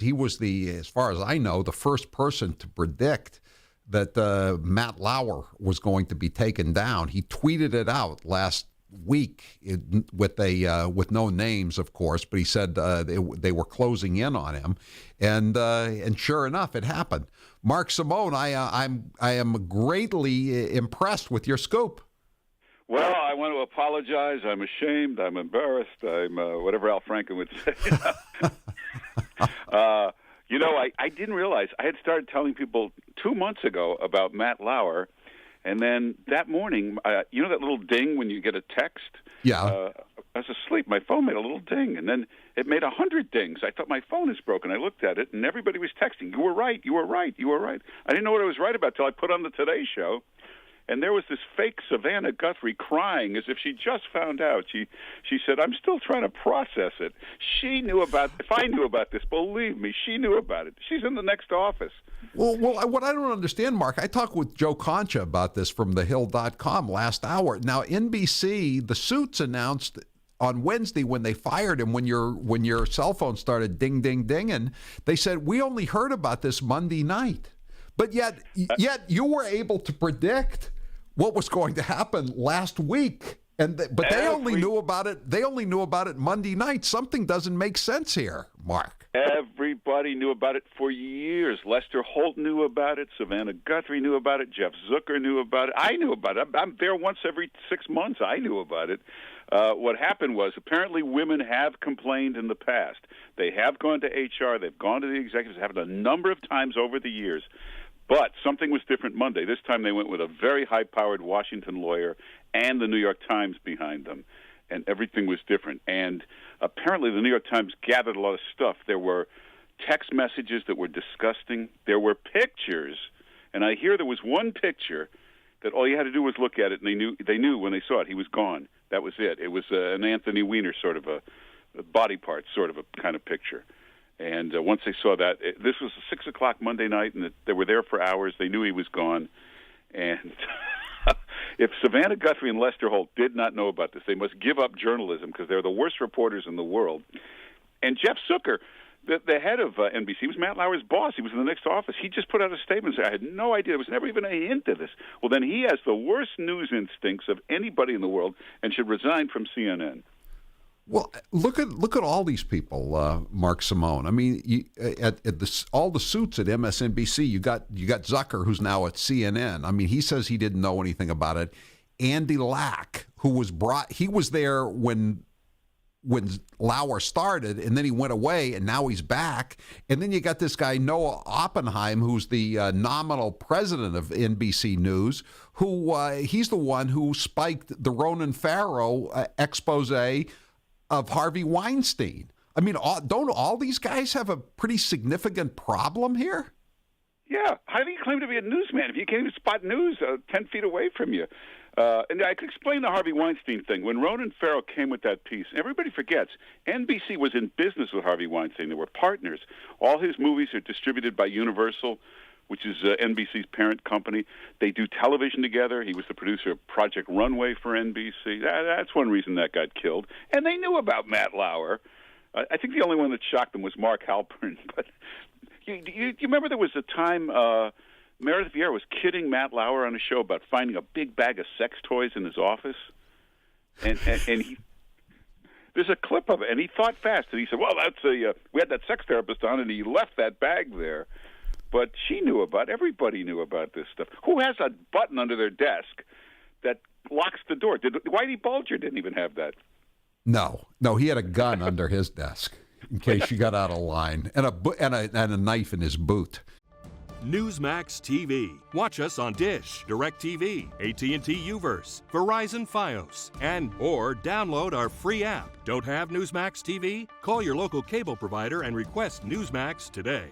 He was as far as I know, the first person to predict that Matt Lauer was going to be taken down. He tweeted it out last week with no names, of course, but he said they were closing in on him, and sure enough, it happened. Mark Simone, I am greatly impressed with your scoop. Well, I want to apologize. I'm ashamed. I'm embarrassed. I'm whatever Al Franken would say. I didn't realize I had started telling people 2 months ago about Matt Lauer, and then that morning, that little ding when you get a text? Yeah. I was asleep. My phone made a little ding, and then it made 100 dings. I thought my phone is broken. I looked at it, and everybody was texting, "You were right. You were right. You were right." I didn't know what I was right about till I put on the Today Show. And there was this fake Savannah Guthrie crying as if she just found out. She said, "I'm still trying to process it." She knew about. If I knew about this, believe me, she knew about it. She's in the next office. Well, what I don't understand, Mark, I talked with Joe Concha about this from thehill.com last hour. Now, NBC, the Suits announced on Wednesday when they fired him, when your cell phone started ding, ding, dinging, they said, "We only heard about this Monday night." But yet you were able to predict what was going to happen last week, but they only knew about it. They only knew about it Monday night. Something doesn't make sense here, Mark. Everybody knew about it for years. Lester Holt knew about it. Savannah Guthrie knew about it. Jeff Zucker knew about it. I knew about it. I'm there once every 6 months. I knew about it. What happened was apparently women have complained in the past. They have gone to HR. They've gone to the executives. It happened a number of times over the years. But something was different Monday. This time they went with a very high-powered Washington lawyer and the New York Times behind them, and everything was different. And apparently the New York Times gathered a lot of stuff. There were text messages that were disgusting. There were pictures, and I hear there was one picture that all you had to do was look at it, and they knew when they saw it he was gone. That was it. It was an Anthony Weiner sort of a body part sort of a kind of picture. And once they saw that, this was 6 o'clock Monday night, and they were there for hours. They knew he was gone. And if Savannah Guthrie and Lester Holt did not know about this, they must give up journalism because they're the worst reporters in the world. And Jeff Zucker, the head of NBC, was Matt Lauer's boss. He was in the next office. He just put out a statement and said, "I had no idea. There was never even a hint of this." Well, then he has the worst news instincts of anybody in the world and should resign from CNN. Well, look at all these people, Mark Simone. I mean, all the suits at MSNBC. You got Zucker, who's now at CNN. I mean, he says he didn't know anything about it. Andy Lack, who was he was there when Lauer started, and then he went away, and now he's back. And then you got this guy Noah Oppenheim, who's the nominal president of NBC News, who he's the one who spiked the Ronan Farrow expose of Harvey Weinstein. I mean, don't all these guys have a pretty significant problem here? Yeah. How do you claim to be a newsman if you can't even spot news 10 feet away from you? And I could explain the Harvey Weinstein thing. When Ronan Farrow came with that piece, everybody forgets, NBC was in business with Harvey Weinstein. They were partners. All his movies are distributed by Universal, which is NBC's parent company. They do television together. He was the producer of Project Runway for NBC. That's one reason that got killed. And they knew about Matt Lauer. I think the only one that shocked them was Mark Halpern. But you remember there was a time Meredith Vieira was kidding Matt Lauer on a show about finding a big bag of sex toys in his office? And he... There's a clip of it, and he thought fast. And he said, well, we had that sex therapist on, and he left that bag there. But she knew about it. Everybody knew about this stuff. Who has a button under their desk that locks the door? Whitey Bulger didn't even have that. No, he had a gun under his desk in case you got out of line, and a knife in his boot. Newsmax TV. Watch us on Dish, DirecTV, AT&T Uverse, Verizon Fios, or download our free app. Don't have Newsmax TV? Call your local cable provider and request Newsmax today.